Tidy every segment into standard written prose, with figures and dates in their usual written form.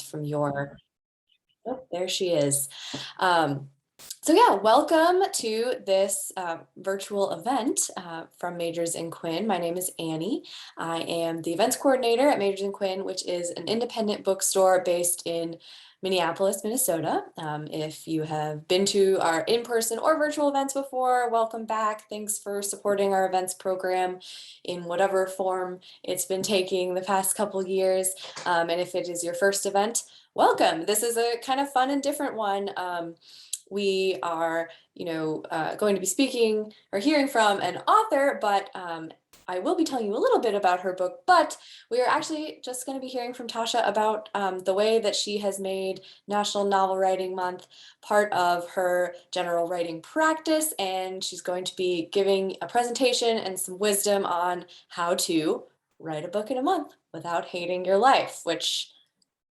from your, oh, there she is. So yeah, welcome to this virtual event from Majors and Quinn. My name is Annie. I am the events coordinator at Majors and Quinn, which is an independent bookstore based in Minneapolis, Minnesota. If you have been to our in-person or virtual events before, welcome back. Thanks for supporting our events program in whatever form it's been taking the past couple years. And if it is your first event, welcome. This is a kind of fun and different one. We are, going to be speaking or hearing from an author, but I will be telling you a little bit about her book, but we are actually just going to be hearing from Tasha about the way that she has made National Novel Writing Month part of her general writing practice, and she's going to be giving a presentation and some wisdom on how to write a book in a month without hating your life, which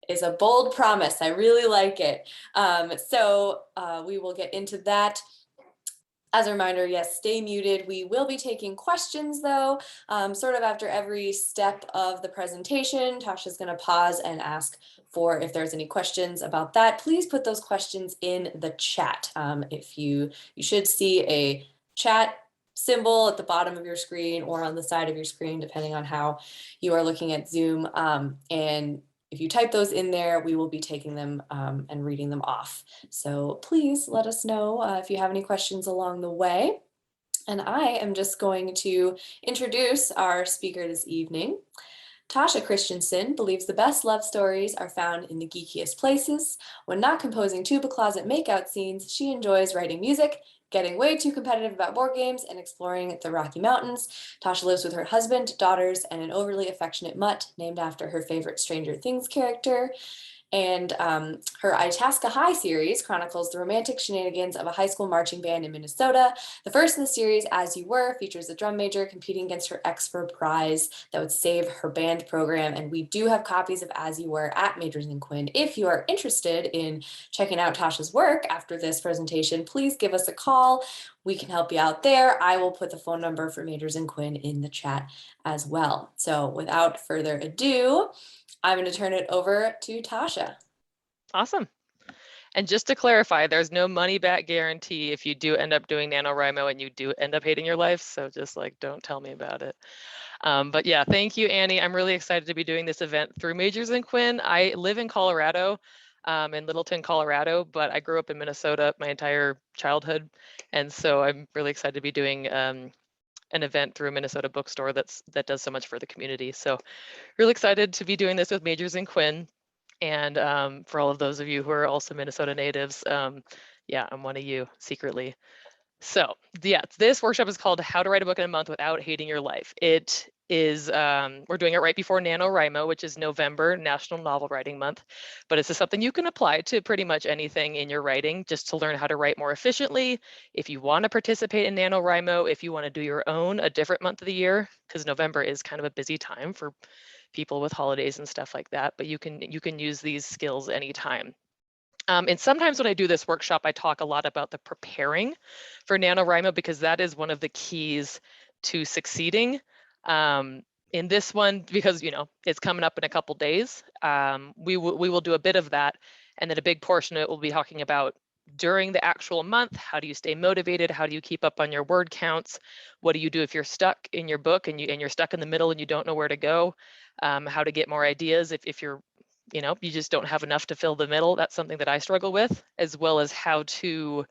is a bold promise. I really like it. So we will get into that. As a reminder, yes, stay muted. We will be taking questions though, sort of after every step of the presentation. Tasha's going to pause and ask for if there's any questions about that. Please put those questions in the chat. If you should see a chat symbol at the bottom of your screen or on the side of your screen, depending on how you are looking at Zoom. And if you type those in there, we will be taking them and reading them off. So please let us know if you have any questions along the way. And I am just going to introduce our speaker this evening. Tasha Christensen believes the best love stories are found in the geekiest places. When not composing tuba closet makeout scenes, she enjoys writing music, getting way too competitive about board games, and exploring the Rocky Mountains. Tasha lives with her husband, daughters, and an overly affectionate mutt named after her favorite Stranger Things character. And her Itasca High series chronicles the romantic shenanigans of a high school marching band in Minnesota. The first in the series, As You Were, features a drum major competing against her ex for a prize that would save her band program. And we do have copies of As You Were at Majors and Quinn. If you are interested in checking out Tasha's work after this presentation, please give us a call. We can help you out there. I will put the phone number for Majors and Quinn in the chat as well. So without further ado, I'm going to turn it over to Tasha. Awesome. And just to clarify, there's no money back guarantee if you do end up doing NaNoWriMo and you do end up hating your life. So just like, don't tell me about it. But yeah, thank you, Annie. I'm really excited to be doing this event through Majors and Quinn. I live in Colorado, in Littleton, Colorado, but I grew up in Minnesota my entire childhood. And so I'm really excited to be doing an event through a Minnesota bookstore that does so much for the community. So really excited to be doing this with Majors and Quinn. And for all of those of you who are also Minnesota natives, yeah, I'm one of you secretly. So yeah, this workshop is called How to Write a Book in a Month Without Hating Your Life. It is, we're doing it right before NaNoWriMo, which is November, National Novel Writing Month. But this is something you can apply to pretty much anything in your writing, just to learn how to write more efficiently. If you want to participate in NaNoWriMo, if you want to do your own, a different month of the year, because November is kind of a busy time for people with holidays and stuff like that, but you can use these skills anytime. And sometimes when I do this workshop, I talk a lot about the preparing for NaNoWriMo, because that is one of the keys to succeeding. In this one, because it's coming up in a couple days, we will do a bit of that, and then a big portion of it will be talking about during the actual month. How do you stay motivated? How do you keep up on your word counts? What do you do if you're stuck in your book and you're stuck in the middle and you don't know where to go? How to get more ideas if you're you just don't have enough to fill the middle. That's something that I struggle with, as well as how to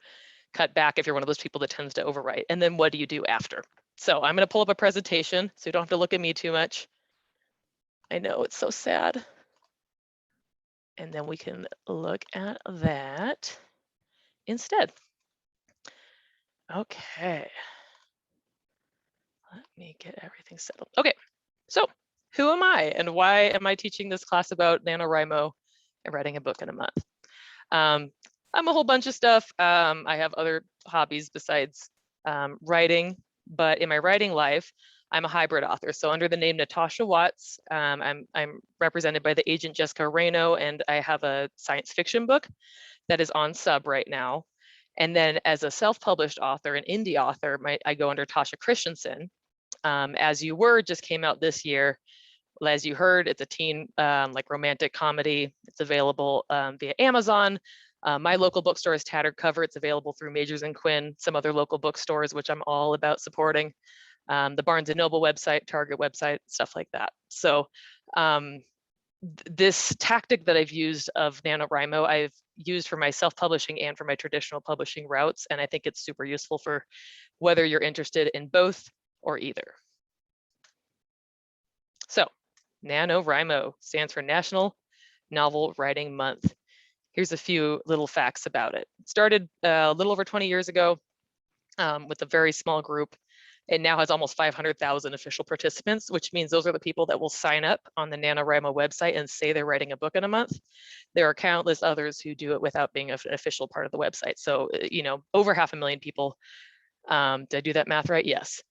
cut back if you're one of those people that tends to overwrite. And then what do you do after? So I'm going to pull up a presentation so you don't have to look at me too much. I know, it's so sad. And then we can look at that instead. Okay. Let me get everything settled. Okay, so who am I and why am I teaching this class about NaNoWriMo and writing a book in a month? I'm a whole bunch of stuff. I have other hobbies besides writing, but in my writing life, I'm a hybrid author. So under the name Natasha Watts, I'm represented by the agent Jessica Reno, and I have a science fiction book that is on sub right now. And then as a self-published author, an indie author, I go under Tasha Christensen. As You Were just came out this year. As you heard, it's a teen like romantic comedy. It's available via Amazon. My local bookstore is Tattered Cover. It's available through Majors and Quinn, some other local bookstores, which I'm all about supporting. The Barnes and Noble website, Target website, stuff like that. So this tactic that I've used of NaNoWriMo, I've used for my self-publishing and for my traditional publishing routes. And I think it's super useful for whether you're interested in both or either. So NaNoWriMo stands for National Novel Writing Month. Here's a few little facts about it. It started a little over 20 years ago with a very small group. It now has almost 500,000 official participants, which means those are the people that will sign up on the NaNoWriMo website and say they're writing a book in a month. There are countless others who do it without being an official part of the website. So, over 500,000 people, did I do that math right? Yes,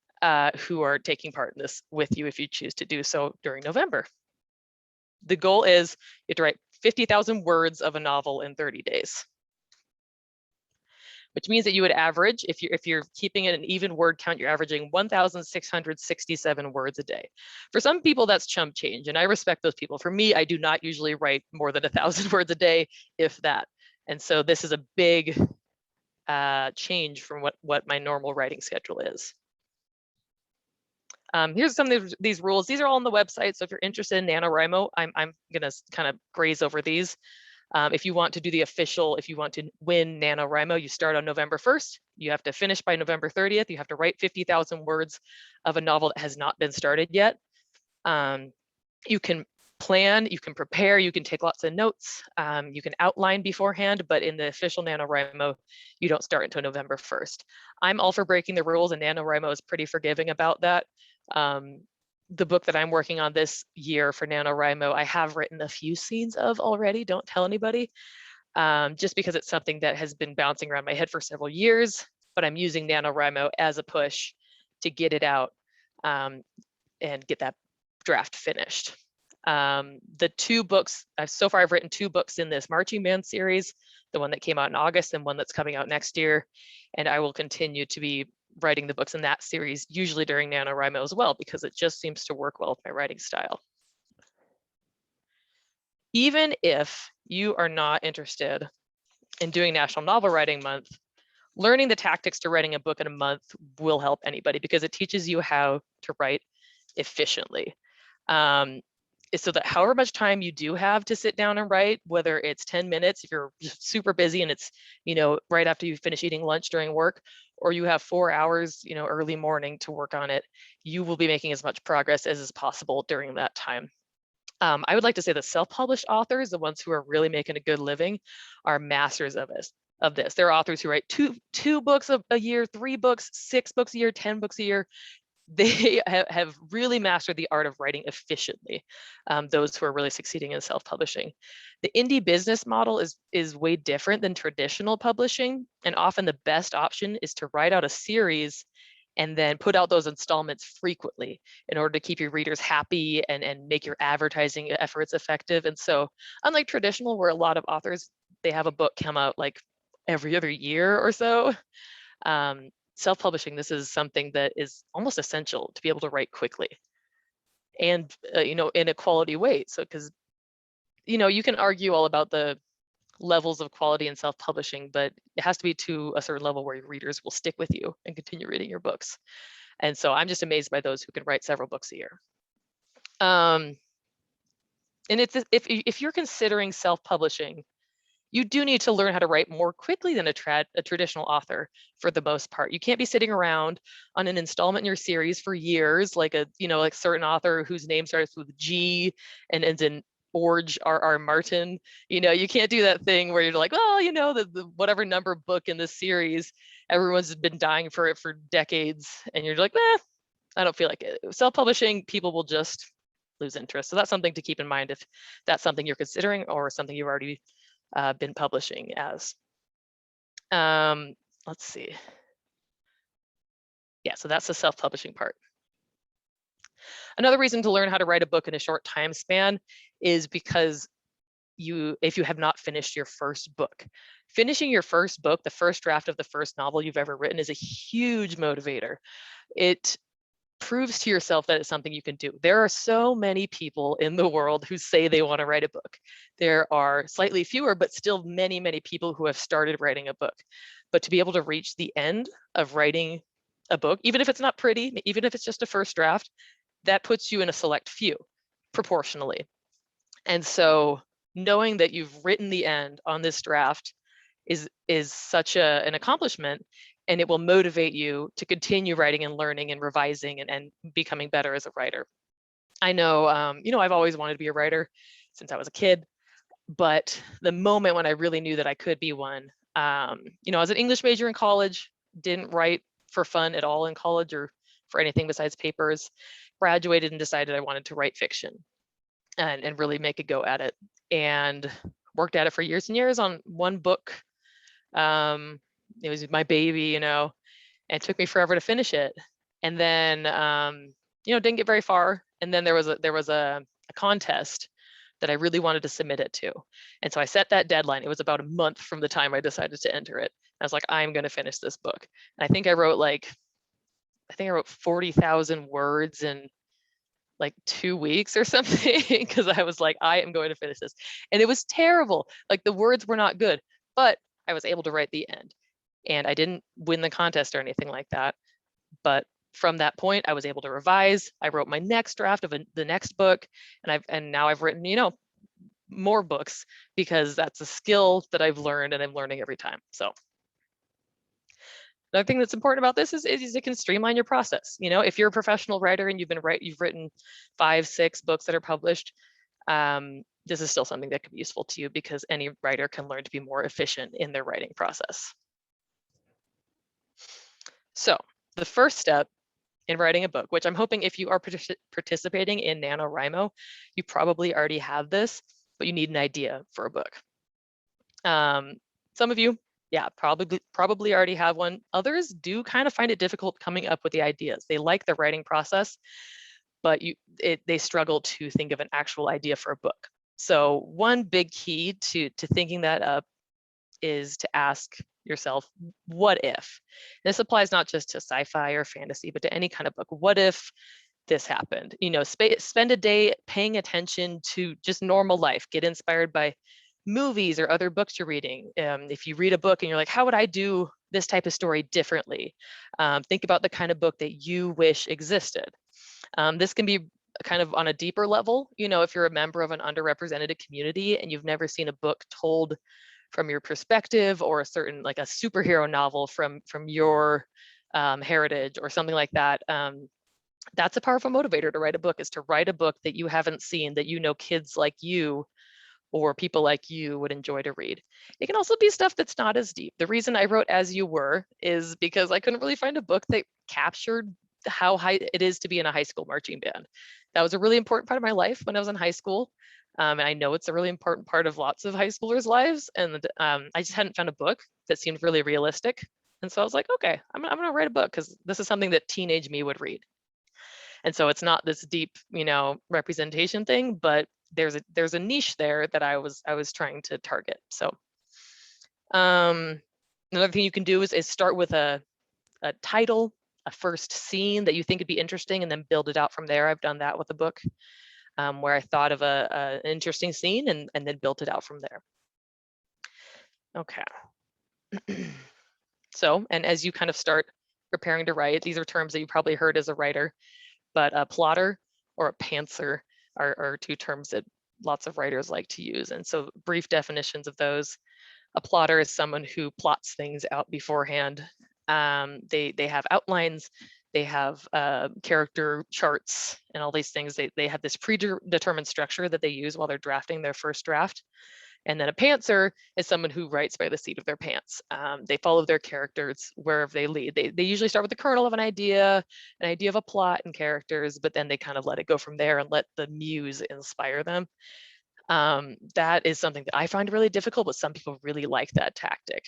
who are taking part in this with you if you choose to do so during November. The goal is you have to write 50,000 words of a novel in 30 days. Which means that you would average, if you're keeping it an even word count, you're averaging 1,667 words a day. For some people, that's chump change, and I respect those people. For me, I do not usually write more than 1,000 words a day, if that. And so this is a big change from what my normal writing schedule is. Here's some of these rules. These are all on the website, so if you're interested in NaNoWriMo, I'm gonna kind of graze over these. If you want to do the official, if you want to win NaNoWriMo, you start on November 1st. You have to finish by November 30th. You have to write 50,000 words of a novel that has not been started yet. You can plan, you can prepare, you can take lots of notes, you can outline beforehand, but in the official NaNoWriMo, you don't start until November 1st. I'm all for breaking the rules, and NaNoWriMo is pretty forgiving about that. The book that I'm working on this year for NaNoWriMo, I have written a few scenes of already, don't tell anybody, just because it's something that has been bouncing around my head for several years, but I'm using NaNoWriMo as a push to get it out and get that draft finished. The 2 books, so far I've written 2 books in this Marching Band series, the one that came out in August and one that's coming out next year, and I will continue to be writing the books in that series, usually during NaNoWriMo as well, because it just seems to work well with my writing style. Even if you are not interested in doing National Novel Writing Month, learning the tactics to writing a book in a month will help anybody, because it teaches you how to write efficiently. So that however much time you do have to sit down and write, whether it's 10 minutes, if you're super busy and it's, right after you finish eating lunch during work, or you have 4 hours, early morning to work on it, you will be making as much progress as is possible during that time. I would like to say that self-published authors, the ones who are really making a good living, are masters of this. There are authors who write two books a year, 3 books, 6 books a year, 10 books a year. They have really mastered the art of writing efficiently, those who are really succeeding in self-publishing. The indie business model is way different than traditional publishing, and often the best option is to write out a series and then put out those installments frequently in order to keep your readers happy and make your advertising efforts effective. And so unlike traditional, where a lot of authors, they have a book come out like every other year or so, self-publishing, this is something that is almost essential to be able to write quickly and in a quality way. So because you can argue all about the levels of quality in self-publishing, but it has to be to a certain level where your readers will stick with you and continue reading your books. And so I'm just amazed by those who can write several books a year. And if you're considering self-publishing, you do need to learn how to write more quickly than a traditional author for the most part. You can't be sitting around on an installment in your series for years, like a certain author whose name starts with G and ends in George R.R. Martin. You can't do that thing where you're like, well, the whatever number book in this series, everyone's been dying for it for decades, and you're like, I don't feel like it. Self-publishing, people will just lose interest. So that's something to keep in mind if that's something you're considering or something you've already been publishing as. Let's see. Yeah, so that's the self-publishing part. Another reason to learn how to write a book in a short time span is because if you have not finished your first book. Finishing your first book, the first draft of the first novel you've ever written, is a huge motivator. It proves to yourself that it's something you can do. There are so many people in the world who say they want to write a book. There are slightly fewer, but still many, many people who have started writing a book. But to be able to reach the end of writing a book, even if it's not pretty, even if it's just a first draft, that puts you in a select few proportionally. And so knowing that you've written the end on this draft is such an accomplishment, and it will motivate you to continue writing and learning and revising and becoming better as a writer. I know, you know, I've always wanted to be a writer since I was a kid, but the moment when I really knew that I could be one, you know, I was an English major in college, didn't write for fun at all in college or for anything besides papers, graduated and decided I wanted to write fiction and really make a go at it, and worked at it for years and years on one book. It was my baby, you know, and it took me forever to finish it. And then, you know, didn't get very far. And then there was a contest that I really wanted to submit it to. And so I set that deadline. It was about a month from the time I decided to enter it. I was like, I'm going to finish this book. And I think I wrote 40,000 words in like 2 weeks or something, because I was like, I am going to finish this. And it was terrible. Like, the words were not good, but I was able to write the end. And I didn't win the contest or anything like that. But from that point, I was able to revise. I wrote my next draft of the next book, and now I've written, you know, more books, because that's a skill that I've learned and I'm learning every time. So another thing that's important about this is it can streamline your process. You know, if you're a professional writer and you've written 5, 6 books that are published, this is still something that could be useful to you, because any writer can learn to be more efficient in their writing process. So the first step in writing a book, which I'm hoping if you are participating in NaNoWriMo, you probably already have this, but you need an idea for a book. Some of you, yeah, probably already have one. Others do kind of find it difficult coming up with the ideas. They like the writing process, but they struggle to think of an actual idea for a book. So one big key to thinking that up is to ask yourself, what if? This applies not just to sci-fi or fantasy, but to any kind of book. What if this happened? You know, spend a day paying attention to just normal life. Get inspired by movies or other books you're reading. If you read a book and you're like, how would I do this type of story differently? Think about the kind of book that you wish existed. This can be kind of on a deeper level. You know, if you're a member of an underrepresented community and you've never seen a book told from your perspective, or a certain, like a superhero novel from your heritage or something like that, that's a powerful motivator to write a book, is to write a book that you haven't seen, that you know kids like you or people like you would enjoy to read. It can also be stuff that's not as deep. The reason I wrote As You Were is because I couldn't really find a book that captured how high it is to be in a high school marching band. That was a really important part of my life when I was in high school. And I know it's a really important part of lots of high schoolers' lives. And I just hadn't found a book that seemed really realistic. And so I was like, okay, I'm gonna write a book, because this is something that teenage me would read. And so it's not this deep, you know, representation thing, but there's a niche there that I was trying to target. So another thing you can do is start with a title, a first scene that you think would be interesting, and then build it out from there. I've done that with a book, where I thought of an interesting scene and then built it out from there. Okay. So, and as you kind of start preparing to write, these are terms that you probably heard as a writer, but a plotter or a pantser are 2 terms that lots of writers like to use. And so brief definitions of those: a plotter is someone who plots things out beforehand. They have outlines, they have character charts and all these things. They have this predetermined structure that they use while they're drafting their first draft. And then a pantser is someone who writes by the seat of their pants. They follow their characters wherever they lead. They usually start with the kernel of an idea of a plot and characters, but then they kind of let it go from there and let the muse inspire them. That is something that I find really difficult, but some people really like that tactic.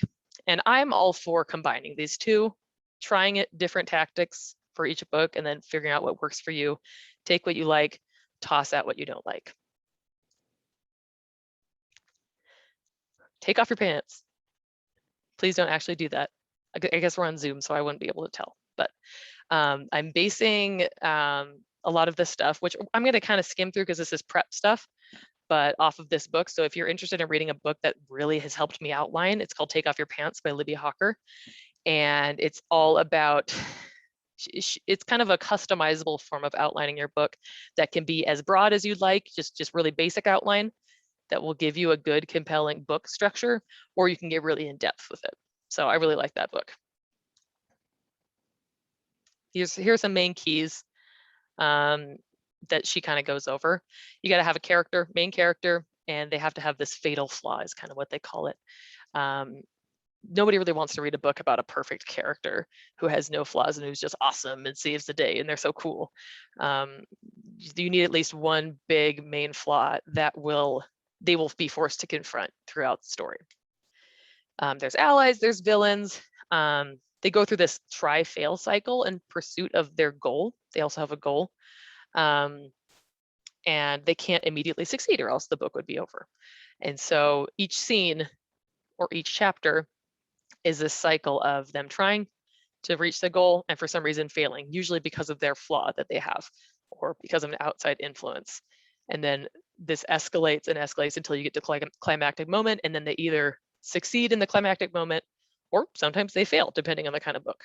And I'm all for combining these two, trying it different tactics for each book, and then figuring out what works for you. Take what you like, toss out what you don't like. Take off your pants. Please don't actually do that. I guess we're on Zoom, so I wouldn't be able to tell. But I'm basing a lot of this stuff, which I'm going to kind of skim through because this is prep stuff, but off of this book. So if you're interested in reading a book that really has helped me outline, it's called Take Off Your Pants by Libby Hawker. And it's all about, it's kind of a customizable form of outlining your book that can be as broad as you'd like, just really basic outline that will give you a good, compelling book structure, or you can get really in depth with it. So I really like that book. Here's some main keys that she kind of goes over. You got to have a character, main character, and they have to have this fatal flaw is kind of what they call it. Nobody really wants to read a book about a perfect character who has no flaws and who's just awesome and saves the day and they're so cool. You need at least one big main flaw that they will be forced to confront throughout the story. There's allies, there's villains. They go through this try-fail cycle in pursuit of their goal. They also have a goal. And they can't immediately succeed or else the book would be over. And so each scene or each chapter is this cycle of them trying to reach the goal and for some reason failing, usually because of their flaw that they have or because of an outside influence. And then this escalates and escalates until you get to climactic moment, and then they either succeed in the climactic moment or sometimes they fail, depending on the kind of book.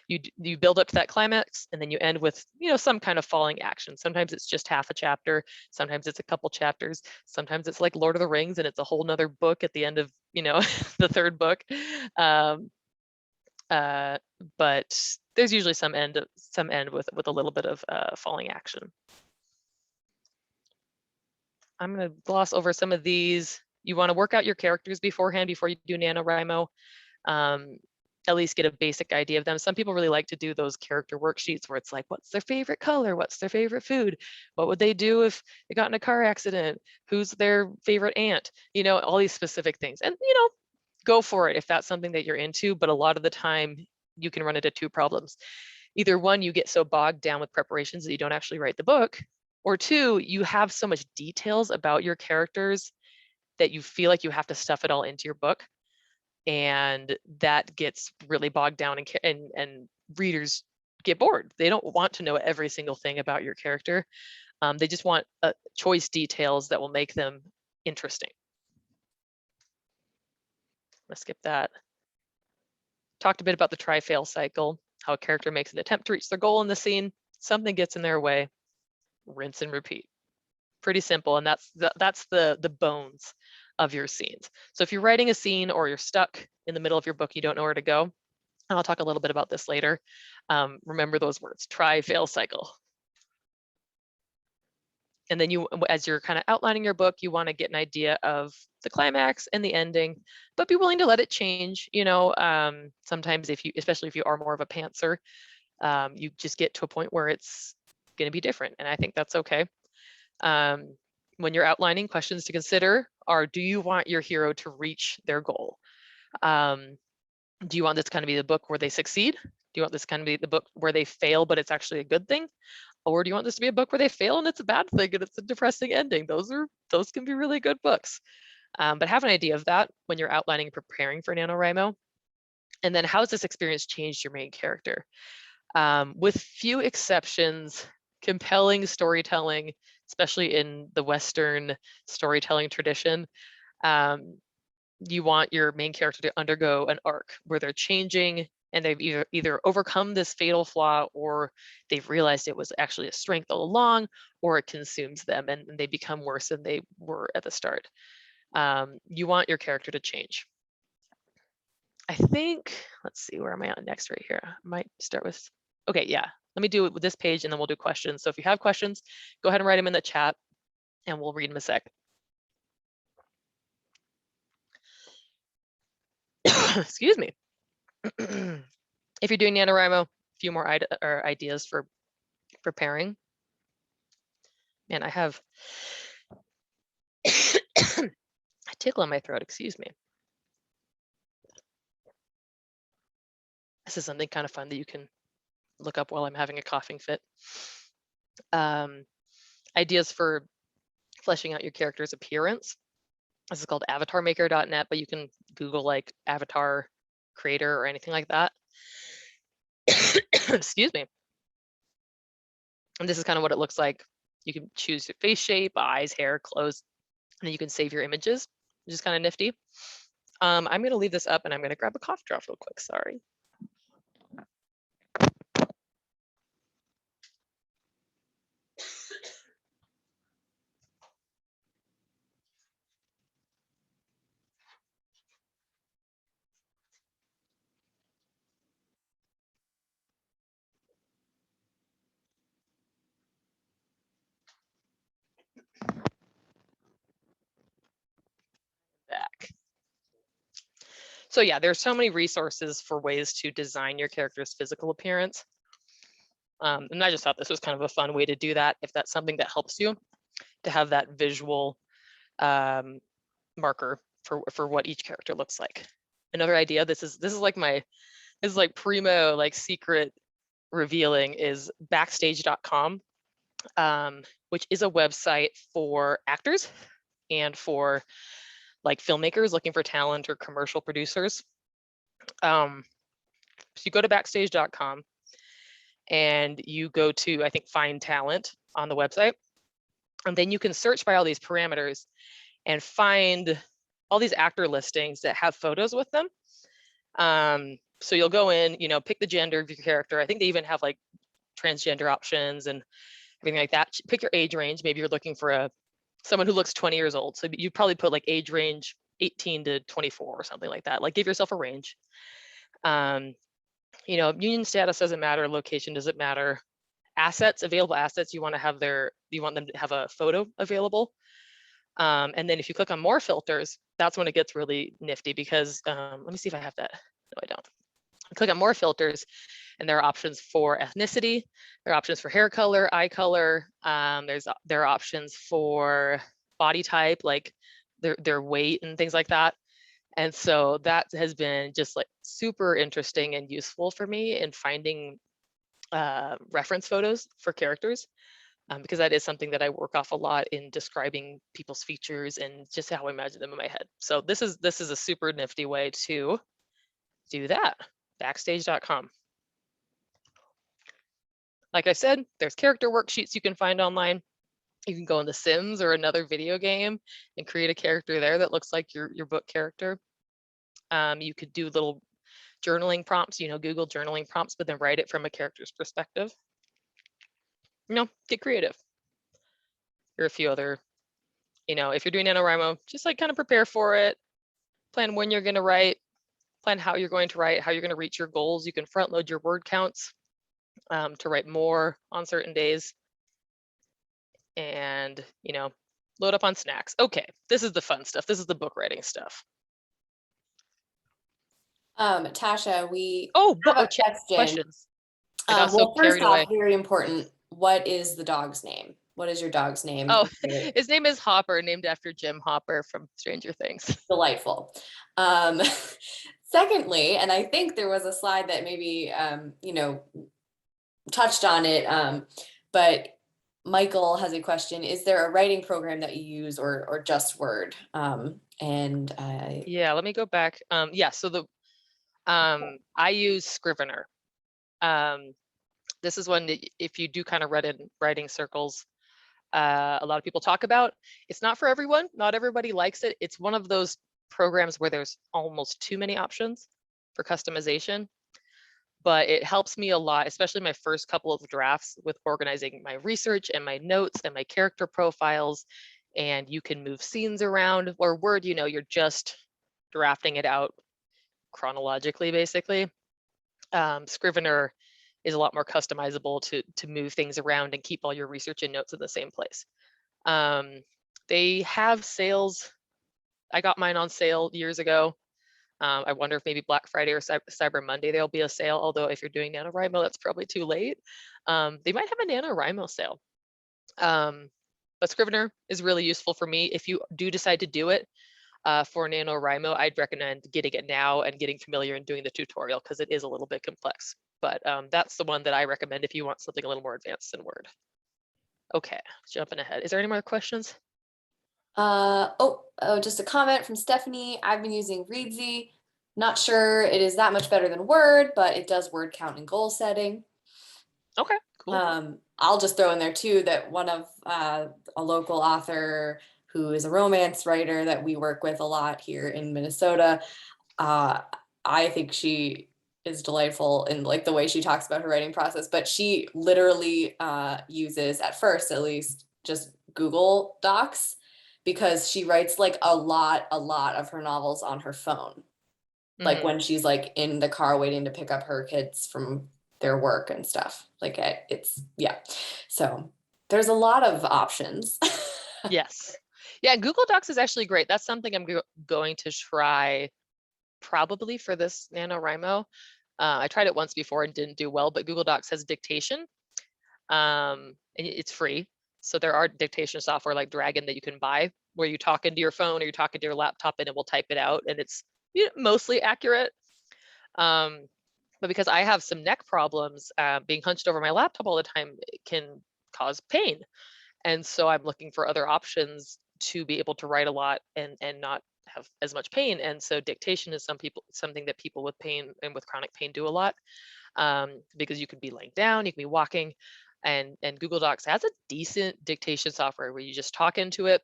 You build up to that climax and then you end with, some kind of falling action. Sometimes it's just half a chapter, sometimes it's a couple chapters, sometimes it's like Lord of the Rings and it's a whole nother book at the end of the third book. But there's usually some end with a little bit of falling action. I'm going to gloss over some of these. You want to work out your characters beforehand before you do NaNoWriMo. At least get a basic idea of them. Some people really like to do those character worksheets where it's like, what's their favorite color? What's their favorite food? What would they do if they got in a car accident? Who's their favorite aunt? All these specific things. And, go for it if that's something that you're into. But a lot of the time you can run into two problems. Either one, you get so bogged down with preparations that you don't actually write the book, or two, you have so much details about your characters that you feel like you have to stuff it all into your book. And that gets really bogged down and readers get bored. They don't want to know every single thing about your character. They just want choice details that will make them interesting. Let's skip that. Talked a bit about the Trifail Cycle, how a character makes an attempt to reach their goal in the scene, something gets in their way, rinse and repeat. Pretty simple, and that's the bones of your scenes. So if you're writing a scene or you're stuck in the middle of your book, you don't know where to go, and I'll talk a little bit about this later, remember those words, try, fail, cycle. And then as you're kind of outlining your book, you want to get an idea of the climax and the ending, but be willing to let it change. Sometimes especially if you are more of a pantser, you just get to a point where it's going to be different, and I think that's okay. When you're outlining, questions to consider are, do you want your hero to reach their goal? Do you want this kind of be the book where they succeed? Do you want this kind of be the book where they fail, but it's actually a good thing? Or do you want this to be a book where they fail and it's a bad thing and it's a depressing ending? Those can be really good books. But have an idea of that when you're outlining and preparing for NaNoWriMo. And then how has this experience changed your main character? With few exceptions, compelling storytelling, especially in the Western storytelling tradition, you want your main character to undergo an arc where they're changing and they've either overcome this fatal flaw, or they've realized it was actually a strength all along, or it consumes them and they become worse than they were at the start. You want your character to change. I think, let's see, where am I on next right here? I might start with, okay, yeah, let me do it with this page and then we'll do questions. So if you have questions, go ahead and write them in the chat and we'll read them a sec. Excuse me. If you're doing NaNoWriMo, a few more ideas for preparing. Man, I have a tickle in my throat, excuse me. This is something kind of fun that you can look up while I'm having a coughing fit. Ideas for fleshing out your character's appearance. This is called avatarmaker.net, but you can Google like avatar creator or anything like that. Excuse me. And this is kind of what it looks like. You can choose your face shape, eyes, hair, clothes, and then you can save your images, which is kind of nifty. I'm going to leave this up and I'm going to grab a cough drop real quick. Sorry. Back. So yeah, there's so many resources for ways to design your character's physical appearance. And I just thought this was kind of a fun way to do that. If that's something that helps you to have that visual marker for what each character looks like. Another idea, this is like primo, like secret revealing, is Backstagecom, which is a website for actors and for like filmmakers looking for talent or commercial producers. So you go to Backstage.com and you go to, I think, find talent on the website. And then you can search by all these parameters and find all these actor listings that have photos with them. So you'll go in, you know, pick the gender of your character. I think they even have like transgender options and everything like that. Pick your age range. Maybe you're looking for someone who looks 20 years old. So you probably put like age range 18 to 24 or something like that. Like give yourself a range. You know, union status doesn't matter. Location doesn't matter. Assets, available assets, you want them to have a photo available. And then if you click on more filters, that's when it gets really nifty because let me see if I have that. No, I don't. Click on more filters and there are options for ethnicity, there are options for hair color, eye color, there are options for body type, like their weight and things like that. And so that has been just like super interesting and useful for me in finding reference photos for characters, because that is something that I work off a lot in describing people's features and just how I imagine them in my head. So this is a super nifty way to do that. Backstage.com. Like I said, there's character worksheets you can find online. You can go in The Sims or another video game and create a character there that looks like your book character. You could do little journaling prompts, you know, Google journaling prompts, but then write it from a character's perspective. You know, get creative. There are a few other, you know, if you're doing NaNoWriMo, just like kind of prepare for it. Plan when you're going to write, plan how you're going to write, how you're going to reach your goals. You can front load your word counts to write more on certain days. And, you know, load up on snacks. Okay, this is the fun stuff. This is the book writing stuff. Tasha, we But have a question. questions. I got so Well, first carried off, away. very important. What is the dog's name? What is your dog's name? Oh, his name is Hopper, named after Jim Hopper from Stranger Things. Delightful. Secondly, and I think there was a slide that maybe, you know, touched on it, but Michael has a question. Is there a writing program that you use or just Word? Yeah, let me go back. Yeah, so I use Scrivener. This is one that if you do kind of writing circles, a lot of people talk about. It's not for everyone. Not everybody likes it. It's one of those programs where there's almost too many options for customization, but it helps me a lot, especially my first couple of drafts with organizing my research and my notes and my character profiles. And you can move scenes around, or Word, you know, you're just drafting it out chronologically, basically. Scrivener is a lot more customizable to move things around and keep all your research and notes in the same place. They have sales. I got mine on sale years ago. I wonder if maybe Black Friday or Cyber Monday there'll be a sale, although if you're doing NaNoWriMo, that's probably too late. They might have a NaNoWriMo sale. But Scrivener is really useful for me. If you do decide to do it for NaNoWriMo, I'd recommend getting it now and getting familiar and doing the tutorial because it is a little bit complex. But that's the one that I recommend if you want something a little more advanced than Word. Okay, jumping ahead. Is there any more questions? Just a comment from Stephanie. I've been using Readsy. Not sure it is that much better than Word, but it does word count and goal setting. Okay, cool. I'll just throw in there too that one of a local author who is a romance writer that we work with a lot here in Minnesota. I think she is delightful in like the way she talks about her writing process, but she literally uses, at first at least, just Google Docs, because she writes like a lot of her novels on her phone. Like when she's like in the car waiting to pick up her kids from their work and stuff. Like it's, yeah. So there's a lot of options. Yes. Yeah, Google Docs is actually great. That's something I'm going to try probably for this NaNoWriMo. I tried it once before and didn't do well, but Google Docs has dictation. And it's free. So there are dictation software like Dragon that you can buy where you talk into your phone or you talk into your laptop and it will type it out, and it's mostly accurate. But because I have some neck problems, being hunched over my laptop all the time can cause pain. And so I'm looking for other options to be able to write a lot and not have as much pain. And so dictation is something that people with pain and with chronic pain do a lot, because you can be laying down, you can be walking, and Google Docs has a decent dictation software where you just talk into it.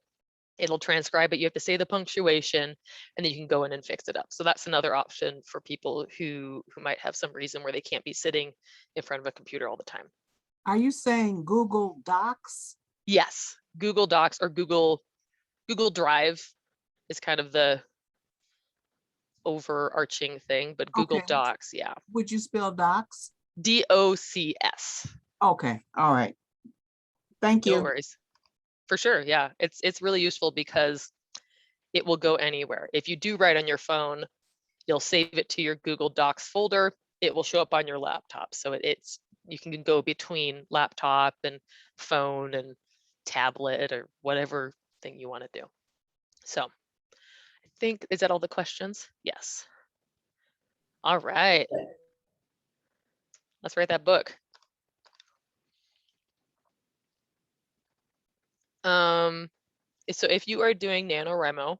It'll transcribe it. You have to say the punctuation, and then you can go in and fix it up. So that's another option for people who might have some reason where they can't be sitting in front of a computer all the time. Are you saying Google Docs? Yes, Google Docs or Google Drive is kind of the overarching thing, but Google Okay. Docs, yeah. Would you spell docs? DOCS. Okay, all right. Thank No you. worries. For sure, yeah. It's really useful because it will go anywhere. If you do write on your phone, you'll save it to your Google Docs folder. It will show up on your laptop. So it's you can go between laptop and phone and tablet or whatever thing you want to do. So I think, is that all the questions? Yes. All right. Let's write that book. So if you are doing NaNoWriMo,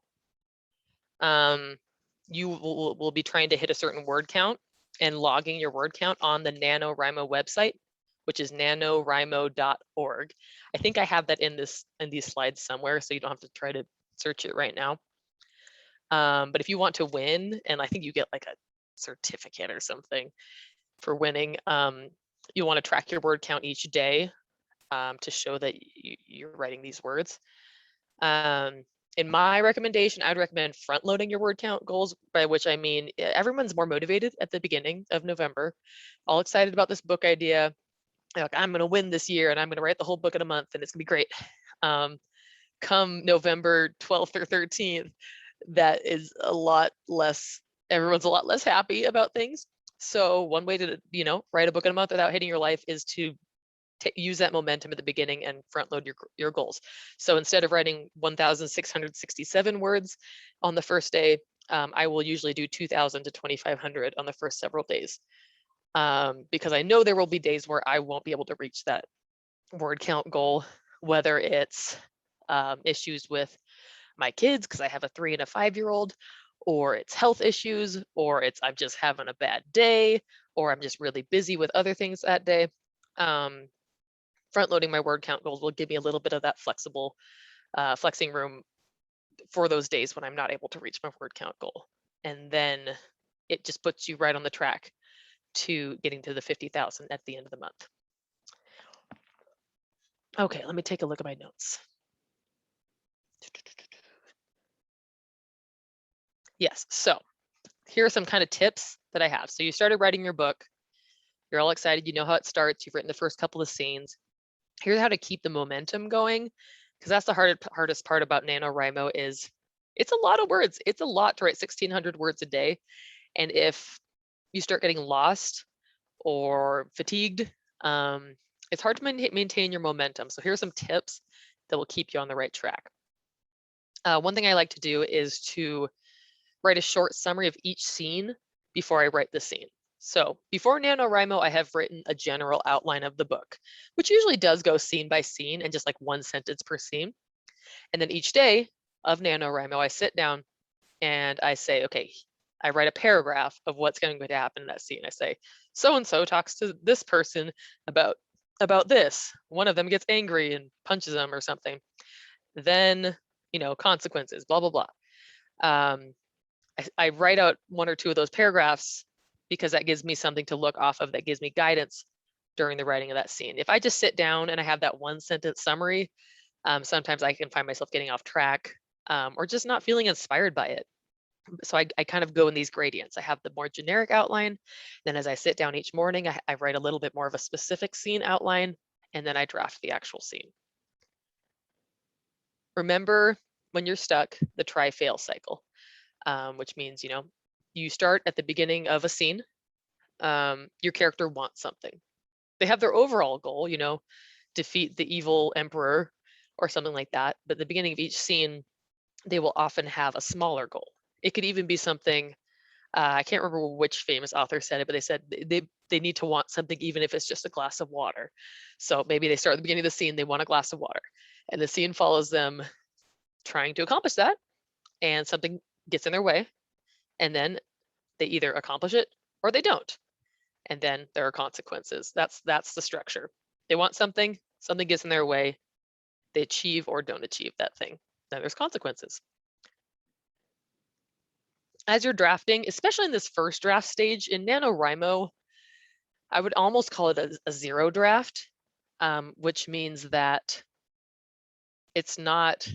you will be trying to hit a certain word count and logging your word count on the NaNoWriMo website, which is nanowrimo.org. I think I have that in these slides somewhere, so you don't have to try to search it right now. But if you want to win, and I think you get like a certificate or something for winning, you'll want to track your word count each day to show that you're writing these words. In my recommendation, I'd recommend front loading your word count goals, by which I mean everyone's more motivated at the beginning of November, all excited about this book idea. Like, I'm going to win this year and I'm going to write the whole book in a month and it's going to be great. Come November 12th or 13th, that is a lot less, everyone's a lot less happy about things. So one way to, write a book in a month without hating your life is to use that momentum at the beginning and front load your goals. So instead of writing 1,667 words on the first day, I will usually do 2,000 to 2,500 on the first several days, because I know there will be days where I won't be able to reach that word count goal, whether it's issues with my kids because I have a 3 and a 5-year-old, or it's health issues, or it's I'm just having a bad day, or I'm just really busy with other things that day. Front loading my word count goals will give me a little bit of that flexing room for those days when I'm not able to reach my word count goal. And then it just puts you right on the track to getting to the 50,000 at the end of the month. Okay, let me take a look at my notes. Yes, so here are some kind of tips that I have. So you started writing your book, you're all excited, you know how it starts, you've written the first couple of scenes. Here's how to keep the momentum going, because that's the hardest part about NaNoWriMo is it's a lot of words. It's a lot to write 1,600 words a day. And if you start getting lost or fatigued, it's hard to maintain your momentum. So here's some tips that will keep you on the right track. One thing I like to do is to write a short summary of each scene before I write the scene. So before NaNoWriMo, I have written a general outline of the book, which usually does go scene by scene and just like one sentence per scene. And then each day of NaNoWriMo, I sit down and I say, okay, I write a paragraph of what's going to happen in that scene. I say, so-and-so talks to this person about this. One of them gets angry and punches them or something. Then, consequences, blah, blah, blah. I write out 1 or 2 of those paragraphs because that gives me something to look off of, that gives me guidance during the writing of that scene. If I just sit down and I have that 1-sentence summary, sometimes I can find myself getting off track or just not feeling inspired by it. So I kind of go in these gradients. I have the more generic outline. Then as I sit down each morning, I write a little bit more of a specific scene outline, and then I draft the actual scene. Remember, when you're stuck, the Trifail Cycle, which means, you start at the beginning of a scene. Your character wants something. They have their overall goal, defeat the evil emperor or something like that. But at the beginning of each scene, they will often have a smaller goal. It could even be something, I can't remember which famous author said it, but they said they need to want something even if it's just a glass of water. So maybe they start at the beginning of the scene, they want a glass of water. And the scene follows them trying to accomplish that, and something gets in their way. And then they either accomplish it or they don't. And then there are consequences. That's the structure. They want something, something gets in their way, they achieve or don't achieve that thing. Then there's consequences. As you're drafting, especially in this first draft stage in NaNoWriMo, I would almost call it a 0 draft, which means that it's not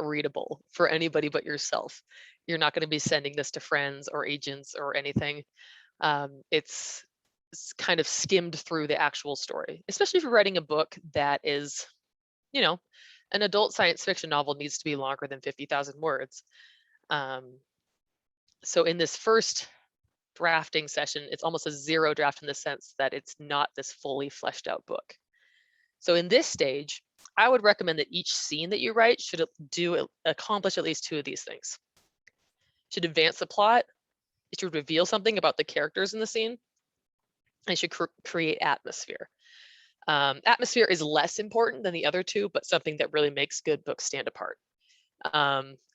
readable for anybody but yourself. You're not going to be sending this to friends or agents or anything. It's kind of skimmed through the actual story, especially if you're writing a book that is, an adult science fiction novel needs to be longer than 50,000 words. So in this first drafting session, it's almost a 0 draft in the sense that it's not this fully fleshed out book. So in this stage, I would recommend that each scene that you write should accomplish at least 2 of these things. It should advance the plot, it should reveal something about the characters in the scene, and it should create atmosphere. Atmosphere is less important than the other 2, but something that really makes good books stand apart.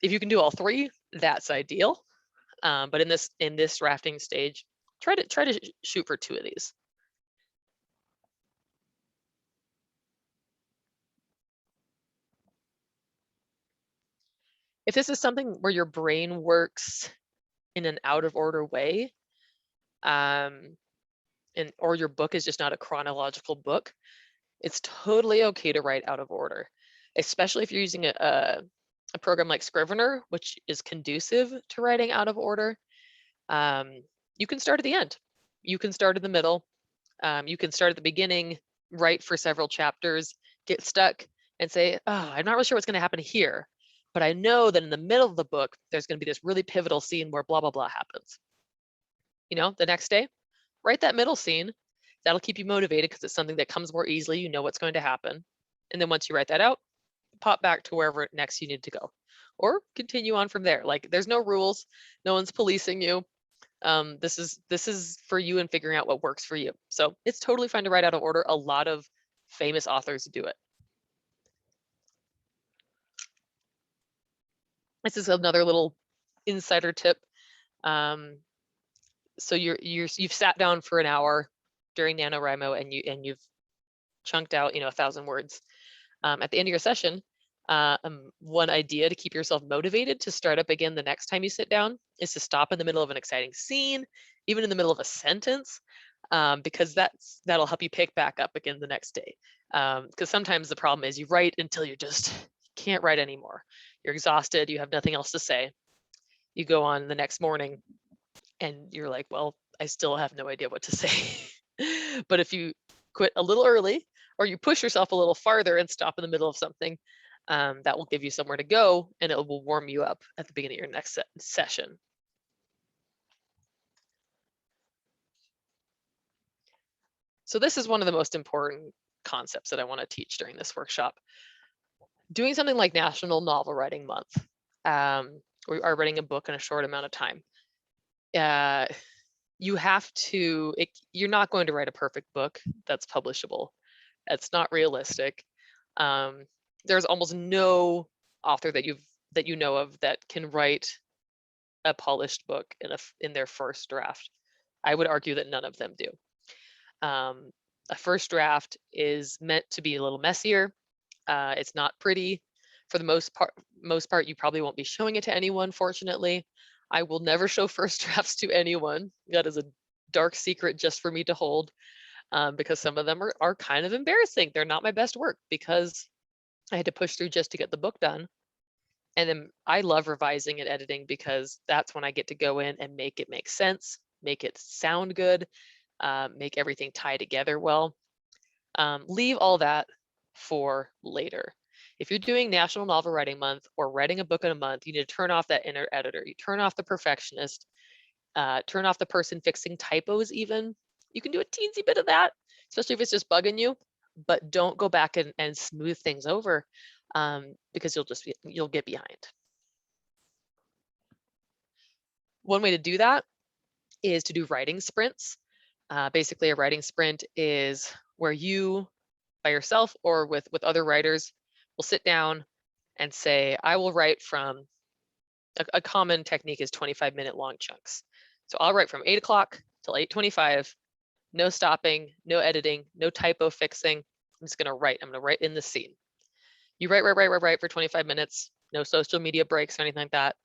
If you can do all 3, that's ideal. But in this drafting stage, try to shoot for 2 of these. If this is something where your brain works in an out of order way, or your book is just not a chronological book, it's totally okay to write out of order, especially if you're using a program like Scrivener, which is conducive to writing out of order. You can start at the end. You can start in the middle. You can start at the beginning, write for several chapters, get stuck and say, oh, I'm not really sure what's going to happen here, but I know that in the middle of the book, there's going to be this really pivotal scene where blah, blah, blah happens. The next day, write that middle scene. That'll keep you motivated because it's something that comes more easily. You know what's going to happen. And then once you write that out, pop back to wherever next you need to go, or continue on from there. Like, there's no rules. No one's policing you. This is for you and figuring out what works for you. So it's totally fine to write out of order. A lot of famous authors do it. This is another little insider tip. So you've sat down for an hour during NaNoWriMo and you've chunked out 1,000 words. At the end of your session, one idea to keep yourself motivated to start up again the next time you sit down is to stop in the middle of an exciting scene, even in the middle of a sentence, because that'll help you pick back up again the next day. Because sometimes the problem is you write until you just can't write anymore. You're exhausted, you have nothing else to say. You go on the next morning and you're like, well, I still have no idea what to say. But if you quit a little early, or you push yourself a little farther and stop in the middle of something, that will give you somewhere to go, and it will warm you up at the beginning of your next session. So this is one of the most important concepts that I want to teach during this workshop. Doing something like National Novel Writing Month, we are writing a book in a short amount of time. You have to, you're not going to write a perfect book that's publishable. That's not realistic. There's almost no author that you know of that can write a polished book in their first draft. I would argue that none of them do. A first draft is meant to be a little messier. It's not pretty. For the most part, you probably won't be showing it to anyone, fortunately. I will never show first drafts to anyone. That is a dark secret just for me to hold, because some of them are kind of embarrassing. They're not my best work because I had to push through just to get the book done. And then I love revising and editing because that's when I get to go in and make it make sense, make it sound good, make everything tie together well. Leave all that for later. If you're doing National Novel Writing Month or writing a book in a month, you need to turn off that inner editor. You turn off the perfectionist, turn off the person fixing typos even. You can do a teensy bit of that, especially if it's just bugging you, but don't go back and smooth things over, because you'll get behind. One way to do that is to do writing sprints. Basically, a writing sprint is where you, by yourself or with other writers, will sit down and say, I will write from, a common technique is 25-minute long chunks. So I'll write from 8 o'clock till 8:25, no stopping, no editing, no typo fixing. I'm just gonna write. I'm gonna write in the scene. You write for 25 minutes, no social media breaks or anything like that.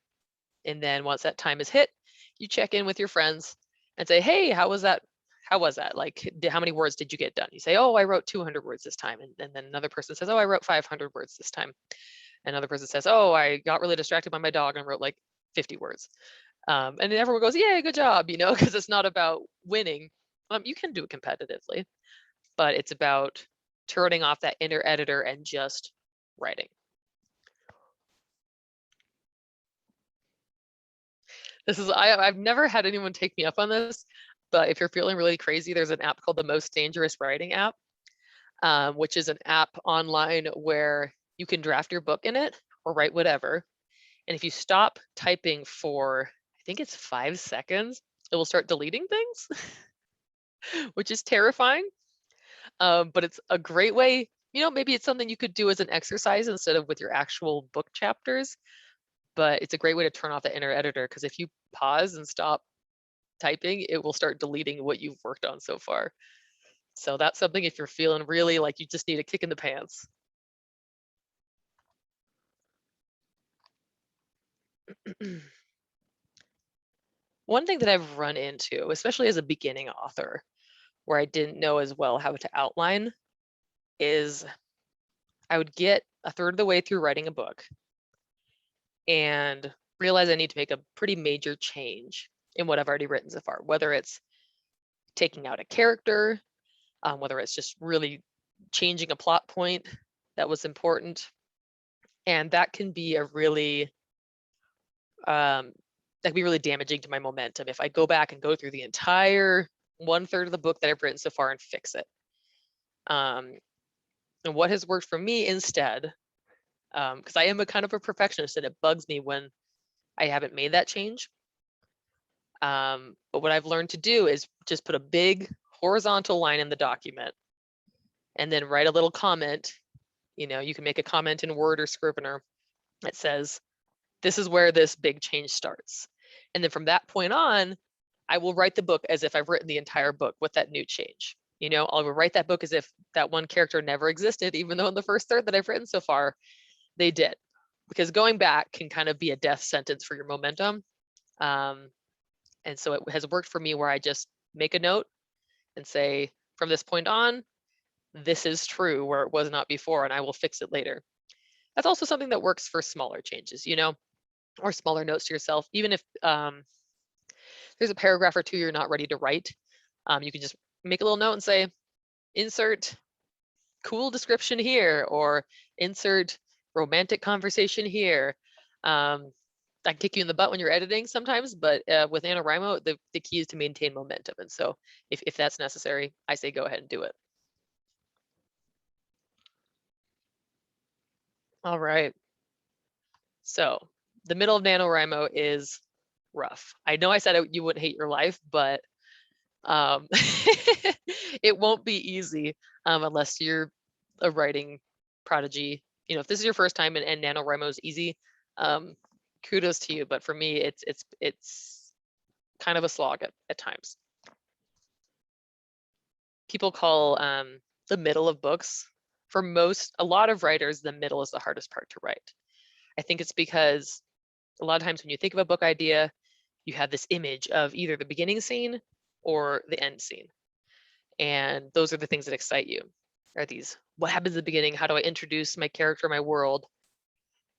And then once that time is hit, you check in with your friends and say, hey, how was that? How was that? Like, how many words did you get done? You say, oh, I wrote 200 words this time. And then another person says, oh, I wrote 500 words this time. Another person says, oh, I got really distracted by my dog and wrote like 50 words. And then everyone goes, yay, good job, you know, because it's not about winning. You can do it competitively, but it's about turning off that inner editor and just writing. I've never had anyone take me up on this, but if you're feeling really crazy, there's an app called the Most Dangerous Writing app, which is an app online where you can draft your book in it or write whatever. And if you stop typing for, I think it's 5 seconds, it will start deleting things, which is terrifying. But it's a great way, you know, maybe it's something you could do as an exercise instead of with your actual book chapters. But it's a great way to turn off the inner editor, because if you pause and stop typing, it will start deleting what you've worked on so far. So that's something if you're feeling really like you just need a kick in the pants. One thing that I've run into, especially as a beginning author, where I didn't know as well how to outline, is I would get a third of the way through writing a book and realize I need to make a pretty major change in what I've already written so far, whether it's taking out a character, whether it's just really changing a plot point that was important. And that can be a really, that can be really damaging to my momentum if I go back and go through the entire 1/3 of the book that I've written so far and fix it. And what has worked for me instead, because I am a kind of a perfectionist and it bugs me when I haven't made that change. But what I've learned to do is just put a big horizontal line in the document and then write a little comment. You know, you can make a comment in Word or Scrivener that says, this is where this big change starts. And then from that point on, I will write the book as if I've written the entire book with that new change. You know, I'll write that book as if that one character never existed, even though in the first third that I've written so far, they did. Because going back can kind of be a death sentence for your momentum. And so it has worked for me where I just make a note and say, from this point on, this is true where it was not before, and I will fix it later. That's also something that works for smaller changes, you know, or smaller notes to yourself. Even if there's a paragraph or two you're not ready to write, you can just make a little note and say, insert cool description here, or insert romantic conversation here. I can kick you in the butt when you're editing sometimes, but with NaNoWriMo, the key is to maintain momentum. And so if that's necessary, I say go ahead and do it. All right. So the middle of NaNoWriMo is rough. I know I said you wouldn't hate your life, but it won't be easy unless you're a writing prodigy. You know, if this is your first time and NaNoWriMo is easy, kudos to you. But for me, it's kind of a slog at times. People call the middle of books, for a lot of writers, the middle is the hardest part to write. I think it's because a lot of times when you think of a book idea, you have this image of either the beginning scene or the end scene. And those are the things that excite you. Are these, what happens at the beginning? How do I introduce my character, my world?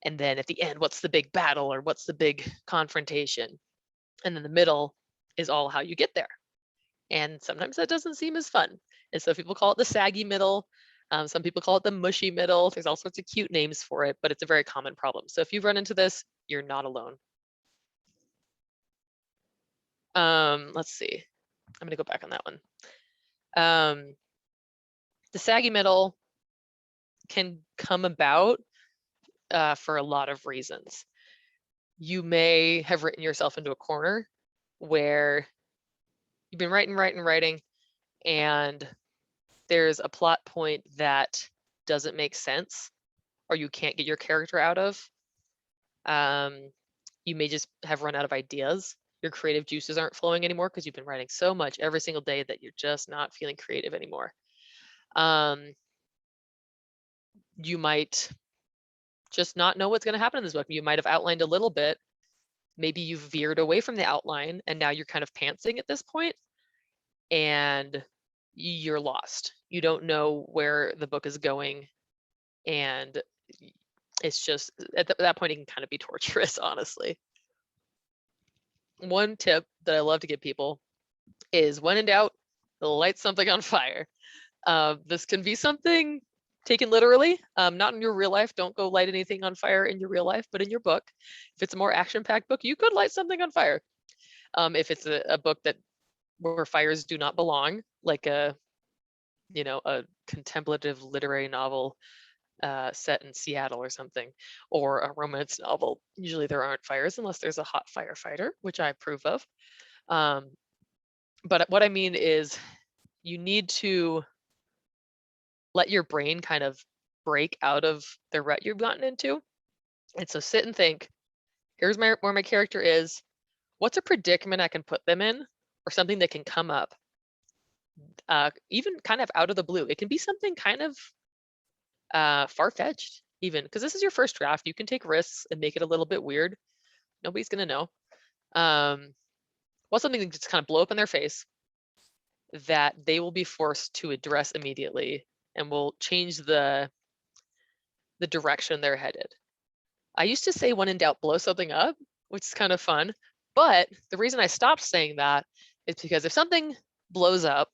And then at the end, what's the big battle or what's the big confrontation? And then the middle is all how you get there. And sometimes that doesn't seem as fun. And so people call it the saggy middle. Some people call it the mushy middle. There's all sorts of cute names for it, but it's a very common problem. So if you run into this, you're not alone. Let's see. I'm going to go back on that one. The saggy middle can come about for a lot of reasons. You may have written yourself into a corner where you've been writing, and there's a plot point that doesn't make sense or you can't get your character out of. You may just have run out of ideas. Your creative juices aren't flowing anymore because you've been writing so much every single day that you're just not feeling creative anymore. You might just not know what's going to happen in this book. You might have outlined a little bit. Maybe you've veered away from the outline and now you're kind of pantsing at this point and you're lost. You don't know where the book is going. And it's just, at that point, it can kind of be torturous, honestly. One tip that I love to give people is when in doubt, light something on fire. This can be something taken literally, not in your real life. Don't go light anything on fire in your real life, but in your book. If it's a more action-packed book, you could light something on fire. If it's a book where fires do not belong, like a contemplative literary novel set in Seattle or something, or a romance novel, usually there aren't fires unless there's a hot firefighter, which I approve of. But what I mean is you need to let your brain kind of break out of the rut you've gotten into. And so sit and think, here's where my character is. What's a predicament I can put them in, or something that can come up, even kind of out of the blue. It can be something kind of far-fetched, even, because this is your first draft. You can take risks and make it a little bit weird. Nobody's gonna know. What's something that just kind of blow up in their face that they will be forced to address immediately and will change the direction they're headed. I used to say when in doubt, blow something up, which is kind of fun. But the reason I stopped saying that is because if something blows up,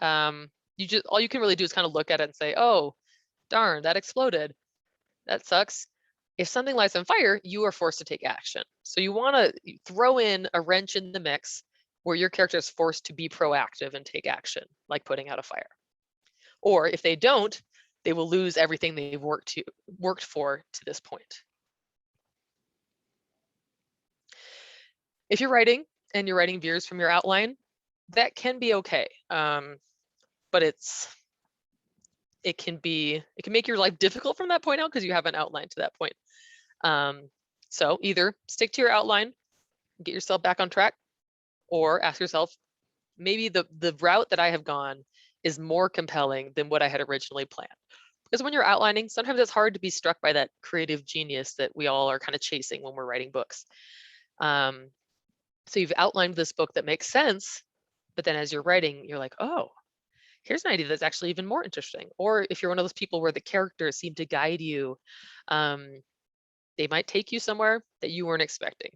all you can really do is kind of look at it and say, oh, darn, that exploded. That sucks. If something lights on fire, you are forced to take action. So you want to throw in a wrench in the mix where your character is forced to be proactive and take action, like putting out a fire. Or if they don't, they will lose everything they've worked for to this point. If you're writing and you're writing veers from your outline, that can be okay. But it can make your life difficult from that point out because you haven't outlined to that point. So either stick to your outline, get yourself back on track, or ask yourself, maybe the route that I have gone is more compelling than what I had originally planned. Because when you're outlining, sometimes it's hard to be struck by that creative genius that we all are kind of chasing when we're writing books. So you've outlined this book that makes sense, but then as you're writing, you're like, oh, here's an idea that's actually even more interesting. Or if you're one of those people where the characters seem to guide you, they might take you somewhere that you weren't expecting.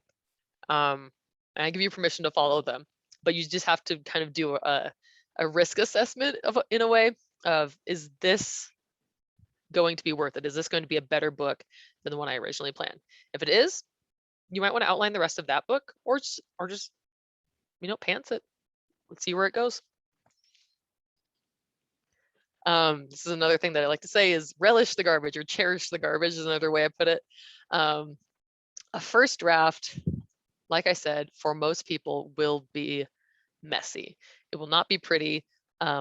And I give you permission to follow them, but you just have to kind of do a risk assessment in a way of, is this going to be worth it? Is this going to be a better book than the one I originally planned? If it is, you might want to outline the rest of that book, or just pants it. Let's see where it goes. This is another thing that I like to say is relish the garbage, or cherish the garbage is another way I put it. A first draft, like I said, for most people will be messy. It will not be pretty.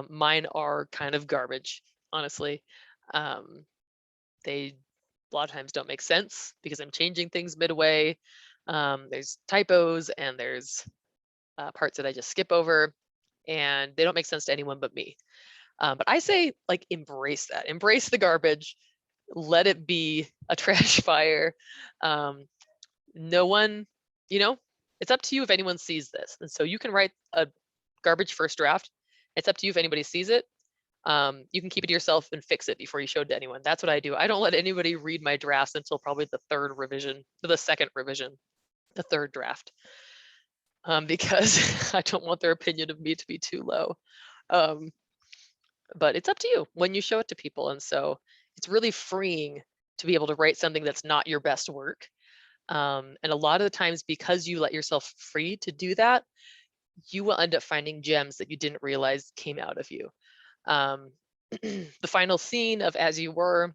Mine are kind of garbage, honestly. They a lot of times don't make sense because I'm changing things midway. There's typos and there's parts that I just skip over, and they don't make sense to anyone but me. But I say, like, embrace that. Embrace the garbage. Let it be a trash fire. No one, it's up to you if anyone sees this. And so you can write a garbage first draft. It's up to you if anybody sees it. You can keep it to yourself and fix it before you show it to anyone. That's what I do. I don't let anybody read my drafts until probably the second revision, the third draft, because I don't want their opinion of me to be too low. But it's up to you when you show it to people. And so it's really freeing to be able to write something that's not your best work. And a lot of the times, because you let yourself free to do that, you will end up finding gems that you didn't realize came out of you. The final scene of As You Were,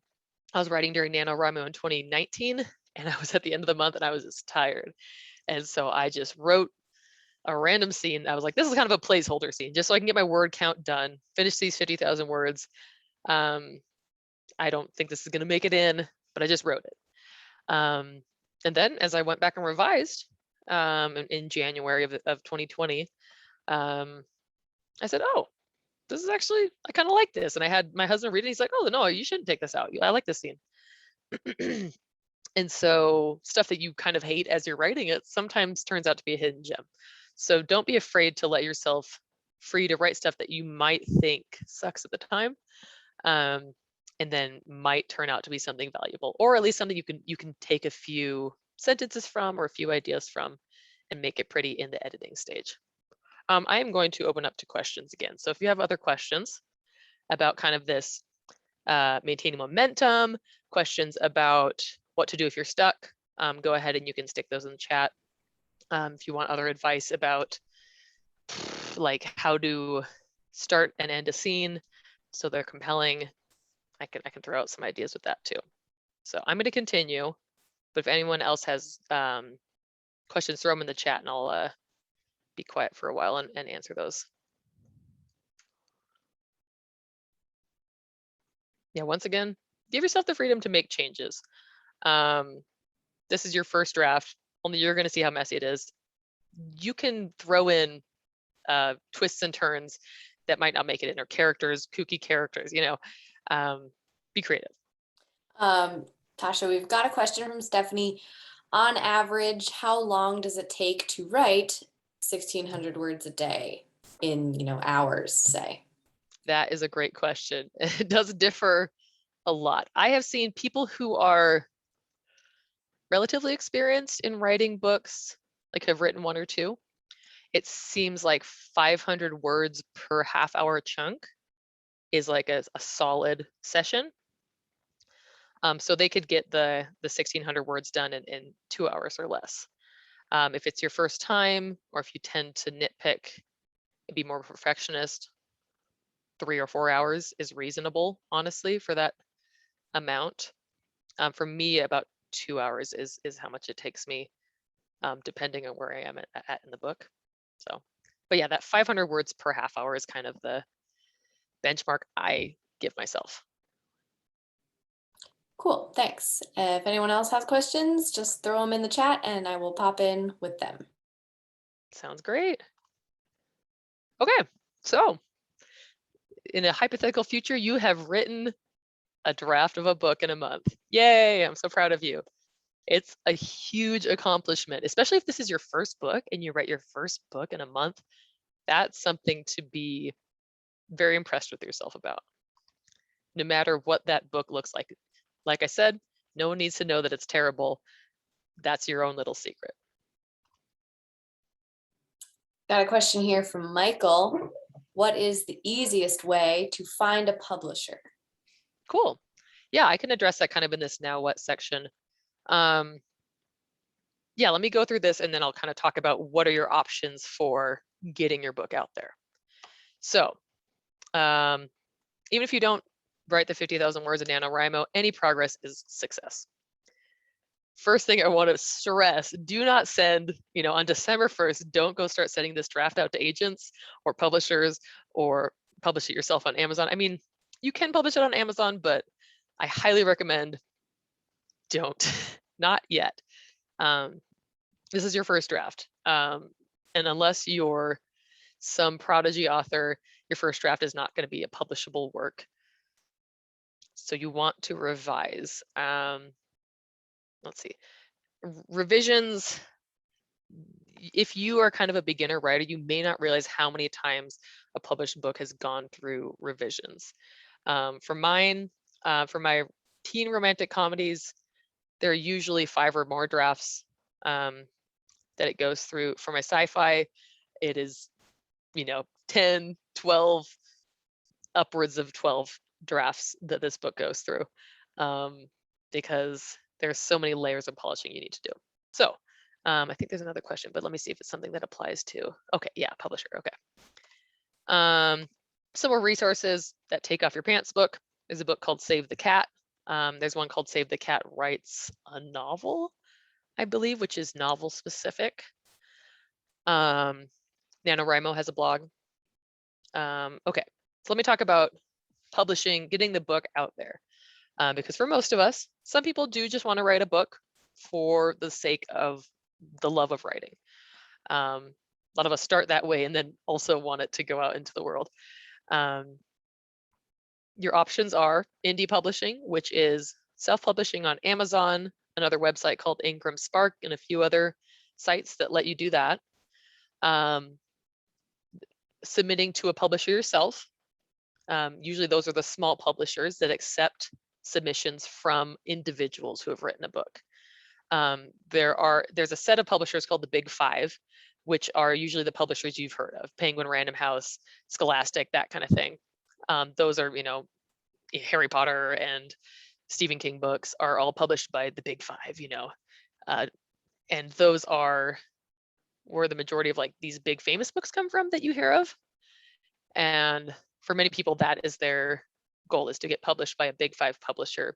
I was writing during NaNoWriMo in 2019, and I was at the end of the month and I was just tired. And so I just wrote a random scene. I was like, this is kind of a placeholder scene, just so I can get my word count done, finish these 50,000 words. I don't think this is going to make it in, but I just wrote it. And then as I went back and revised in January of 2020, I said, oh, this is actually, I kind of like this. And I had my husband read it. He's like, oh, no, you shouldn't take this out. I like this scene. And so stuff that you kind of hate as you're writing it sometimes turns out to be a hidden gem. So don't be afraid to let yourself free to write stuff that you might think sucks at the time, and then might turn out to be something valuable, or at least something you can take a few sentences from or a few ideas from and make it pretty in the editing stage. I am going to open up to questions again. So if you have other questions about kind of this maintaining momentum, questions about what to do if you're stuck, go ahead and you can stick those in the chat. If you want other advice about like how to start and end a scene so they're compelling, I can throw out some ideas with that too. So I'm going to continue, but if anyone else has questions, throw them in the chat and I'll be quiet for a while and answer those. Yeah, once again, give yourself the freedom to make changes. This is your first draft. Only you're going to see how messy it is. You can throw in twists and turns that might not make it in, or characters, kooky characters, be creative. Tasha, we've got a question from Stephanie. On average, how long does it take to write 1,600 words a day in, hours, say? That is a great question. It does differ a lot. I have seen people who are relatively experienced in writing books, like have written one or two. It seems like 500 words per half-hour chunk is like a solid session. So they could get the 1,600 words done in 2 hours or less. If it's your first time, or if you tend to nitpick and be more perfectionist, 3 or 4 hours is reasonable, honestly, for that amount. For me, about 2 hours is how much it takes me, depending on where I am at in the book. So, but yeah, that 500 words per half hour is kind of the benchmark I give myself. Cool, thanks. If anyone else has questions, just throw them in the chat and I will pop in with them. Sounds great. Okay, so in a hypothetical future, you have written a draft of a book in a month. Yay, I'm so proud of you. It's a huge accomplishment, especially if this is your first book and you write your first book in a month. That's something to be very impressed with yourself about, no matter what that book looks like. Like I said, no one needs to know that it's terrible. That's your own little secret. Got a question here from Michael. What is the easiest way to find a publisher? Cool. Yeah, I can address that kind of in this now what section. Yeah, let me go through this and then I'll kind of talk about what are your options for getting your book out there. So even if you don't write the 50,000 words in NaNoWriMo, any progress is success. First thing I want to stress, do not send, on December 1st, don't go start sending this draft out to agents or publishers or publish it yourself on Amazon. I mean, you can publish it on Amazon, but I highly recommend don't, not yet. This is your first draft. And unless you're some prodigy author, your first draft is not going to be a publishable work. So you want to revise. Let's see, revisions. If you are kind of a beginner writer, you may not realize how many times a published book has gone through revisions. For mine, for my teen romantic comedies, there are usually 5 or more drafts that it goes through. For my sci-fi, it is, 10, 12, upwards of 12 drafts that this book goes through, because there's so many layers of polishing you need to do. So I think there's another question, but let me see if it's something that applies to, okay, yeah, publisher, okay. Some more resources that take off your pants book. There's a book called Save the Cat. There's one called Save the Cat Writes a Novel, I believe, which is novel specific. NaNoWriMo has a blog. Okay, so let me talk about publishing, getting the book out there. Because for most of us, some people do just want to write a book for the sake of the love of writing. A lot of us start that way and then also want it to go out into the world. Your options are indie publishing, which is self-publishing on Amazon, another website called Ingram Spark, and a few other sites that let you do that. Submitting to a publisher yourself. Usually those are the small publishers that accept submissions from individuals who have written a book. There's a set of publishers called the Big Five, which are usually the publishers you've heard of: Penguin Random House, Scholastic, that kind of thing. Those are, Harry Potter and Stephen King books are all published by the Big Five, and those are where the majority of like these big famous books come from that you hear of. And for many people, that is their goal, is to get published by a Big Five publisher,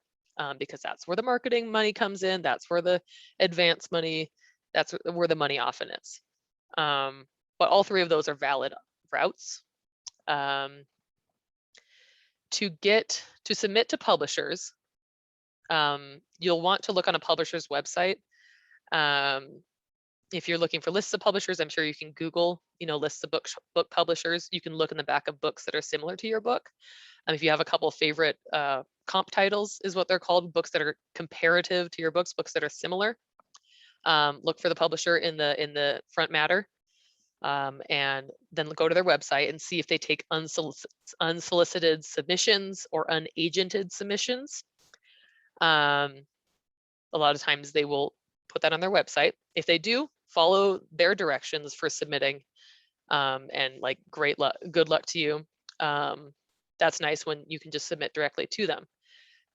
because that's where the marketing money comes in. That's where the advance money, that's where the money often is. But all 3 of those are valid routes. To submit to publishers, you'll want to look on a publisher's website. If you're looking for lists of publishers, I'm sure you can Google, lists of book publishers. You can look in the back of books that are similar to your book. If you have a couple favorite comp titles, is what they're called, books that are comparative to your books, books that are similar, look for the publisher in the front matter, and then go to their website and see if they take unsolicited submissions or unagented submissions. A lot of times they will put that on their website. If they do, follow their directions for submitting, and like good luck to you. That's nice when you can just submit directly to them.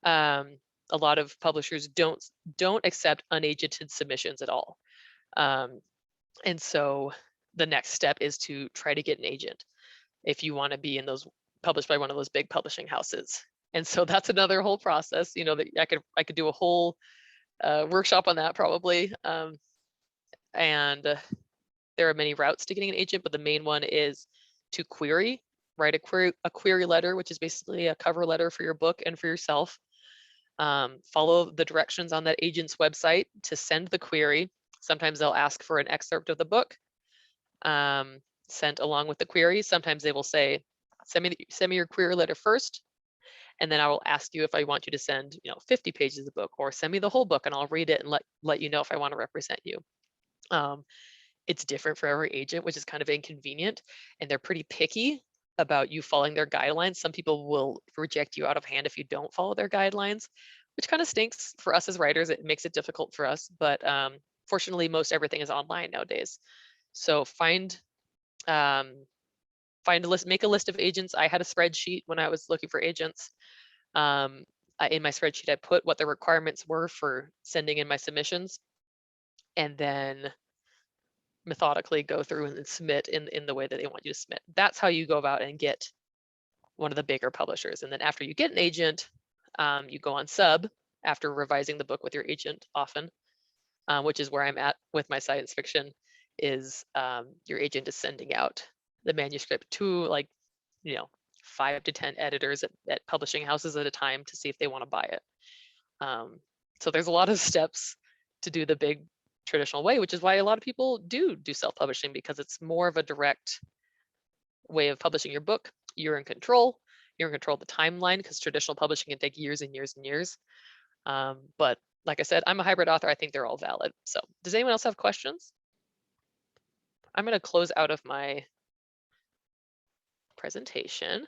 A lot of publishers don't accept unagented submissions at all. And so the next step is to try to get an agent if you want to be published by one of those big publishing houses. And so that's another whole process, that I could do a whole workshop on that probably. And there are many routes to getting an agent, but the main one is to write a query letter, which is basically a cover letter for your book and for yourself. Follow the directions on that agent's website to send the query. Sometimes they'll ask for an excerpt of the book sent along with the query. Sometimes they will say, send me your query letter first, and then I will ask you if I want you to send 50 pages of the book, or send me the whole book and I'll read it and let you know if I want to represent you. It's different for every agent, which is kind of inconvenient, and they're pretty picky about you following their guidelines. Some people will reject you out of hand if you don't follow their guidelines, which kind of stinks for us as writers. It makes it difficult for us, but fortunately, most everything is online nowadays. So find a list, make a list of agents. I had a spreadsheet when I was looking for agents. In my spreadsheet, I put what the requirements were for sending in my submissions, and then methodically go through and submit in the way that they want you to submit. That's how you go about and get one of the bigger publishers. And then after you get an agent, you go on sub after revising the book with your agent often, which is where I'm at with my science fiction, is your agent is sending out the manuscript to 5 to 10 editors at publishing houses at a time to see if they want to buy it. So there's a lot of steps to do the big traditional way, which is why a lot of people do self-publishing, because it's more of a direct way of publishing your book. You're in control. You're in control of the timeline, because traditional publishing can take years and years and years. But like I said, I'm a hybrid author. I think they're all valid. So does anyone else have questions? I'm going to close out of my presentation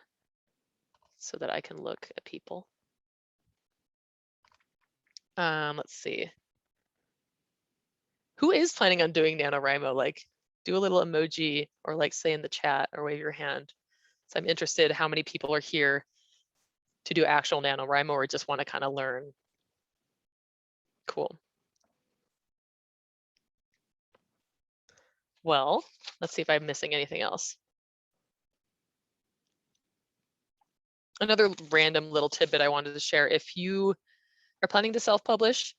so that I can look at people. Let's see. Who is planning on doing NaNoWriMo? Like, do a little emoji, or like say in the chat, or wave your hand. So I'm interested how many people are here to do actual NaNoWriMo, or just want to kind of learn. Cool. Well, let's see if I'm missing anything else. Another random little tidbit I wanted to share: if you are planning to self-publish,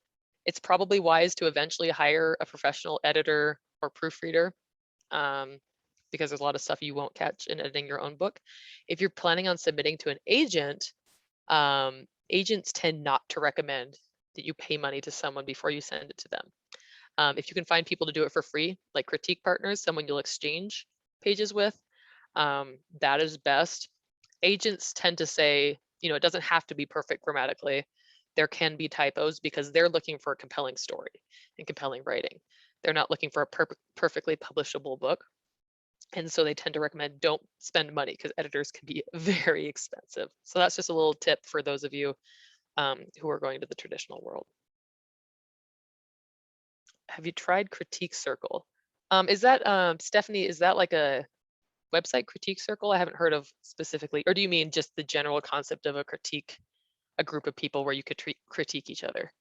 it's probably wise to eventually hire a professional editor or proofreader, because there's a lot of stuff you won't catch in editing your own book. If you're planning on submitting to an agent, agents tend not to recommend that you pay money to someone before you send it to them. If you can find people to do it for free, like critique partners, someone you'll exchange pages with, that is best. Agents tend to say, you know, it doesn't have to be perfect grammatically. There can be typos, because they're looking for a compelling story and compelling writing. They're not looking for a perfectly publishable book. And so they tend to recommend don't spend money, because editors can be very expensive. So that's just a little tip for those of you who are going to the traditional world. Have you tried Critique Circle? Is that, Stephanie, is that like a website, Critique Circle? I haven't heard of specifically. Or do you mean just the general concept of a critique, a group of people where you could critique each other?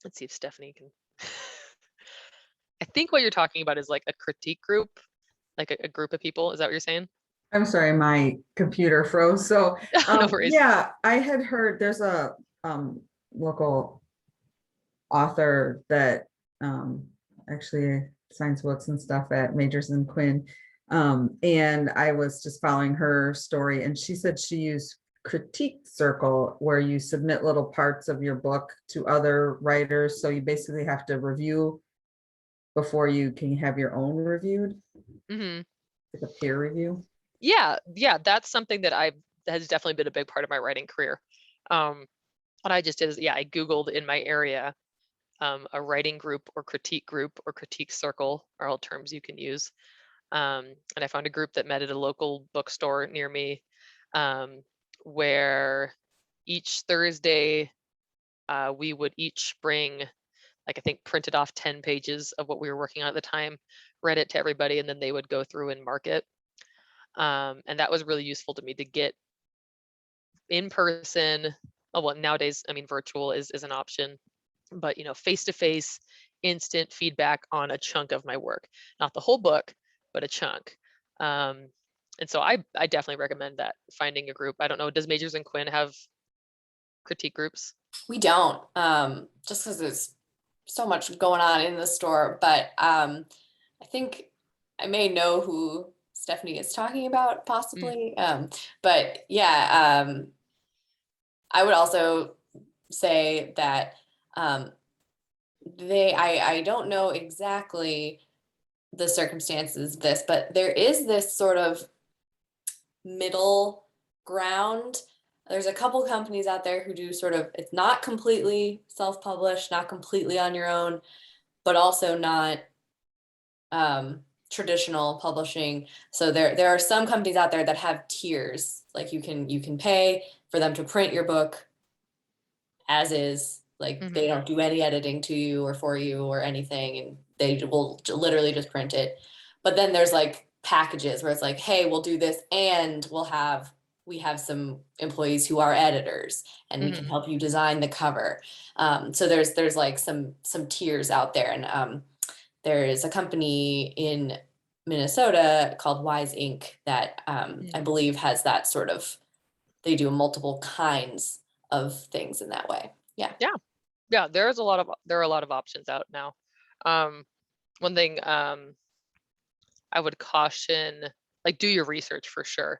Let's see if Stephanie can. I think what you're talking about is like a critique group, like a group of people. Is that what you're saying? I'm sorry, my computer froze. So No worries. yeah, I had heard there's a local author that actually signs books and stuff at Majors and Quinn. And I was just following her story, and she said she used Critique Circle, where you submit little parts of your book to other writers. So you basically have to review before you can have your own reviewed. Mm-hmm. Like a peer review. Yeah, that's something that has definitely been a big part of my writing career. What I just did is, yeah, I Googled in my area a writing group or critique circle are all terms you can use. And I found a group that met at a local bookstore near me, where each Thursday we would each bring, like, I think printed off 10 pages of what we were working on at the time, read it to everybody, and then they would go through and mark it. And that was really useful to me to get in person. Oh, well, nowadays, I mean, virtual is an option, but, you know, face-to-face, instant feedback on a chunk of my work, not the whole book, but a chunk. And so I definitely recommend that, finding a group. I don't know, does Majors and Quinn have critique groups? We don't, just because there's so much going on in the store, but I think I may know who Stephanie is talking about, possibly. But yeah, I would also say that I don't know exactly the circumstances of this, but there is this sort of middle ground. There's a couple companies out there who do sort of, it's not completely self-published, not completely on your own, but also not traditional publishing. So there are some companies out there that have tiers, like you can pay for them to print your book as is, like they don't do any editing to you or for you or anything, and they will literally just print it. But then there's like packages where it's like, hey, we'll do this, and we have some employees who are editors, and we can help you design the cover. So there's like some tiers out there, and there is a company in Minnesota called Wise Inc. that I believe has that sort of, they do multiple kinds of things in that way. Yeah. There are a lot of options out now. One thing I would caution, like do your research for sure.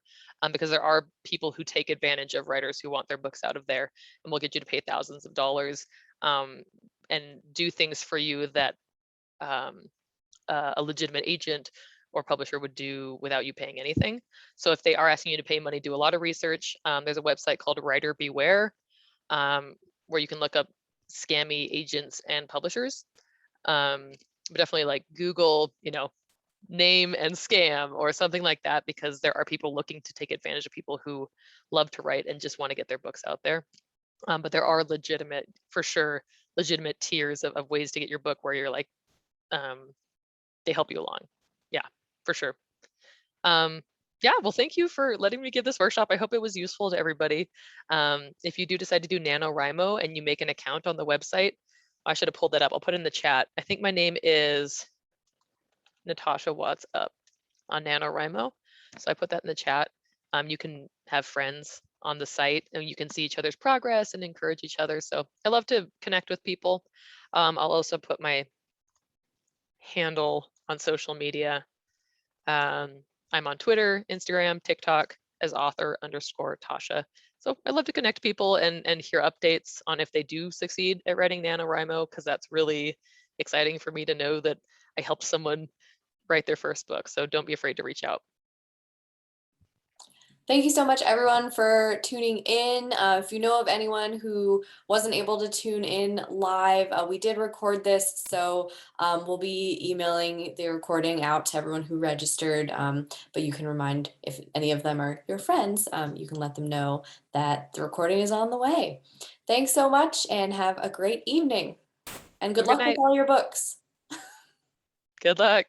Because there are people who take advantage of writers who want their books out of there and will get you to pay thousands of dollars and do things for you that a legitimate agent or publisher would do without you paying anything. So if they are asking you to pay money, do a lot of research. There's a website called Writer Beware, where you can look up scammy agents and publishers. But definitely like Google, name and scam or something like that, because there are people looking to take advantage of people who love to write and just want to get their books out there. But there are legitimate, for sure, legitimate tiers of ways to get your book where you're like, they help you along. Yeah, for sure. Yeah, well, thank you for letting me give this workshop. I hope it was useful to everybody. If you do decide to do NaNoWriMo and you make an account on the website, I should have pulled that up. I'll put it in the chat. I think my name is Natasha What's Up on NaNoWriMo. So I put that in the chat. You can have friends on the site and you can see each other's progress and encourage each other. So I love to connect with people. I'll also put my handle on social media. I'm on Twitter, Instagram, TikTok as author_Tasha. So I love to connect people and hear updates on if they do succeed at writing NaNoWriMo, because that's really exciting for me to know that I helped someone write their first book. So don't be afraid to reach out. Thank you so much, everyone, for tuning in. If you know of anyone who wasn't able to tune in live, we did record this, so we'll be emailing the recording out to everyone who registered, but you can remind, if any of them are your friends, you can let them know that the recording is on the way. Thanks so much, and have a great evening, and good luck with all your books. Good luck.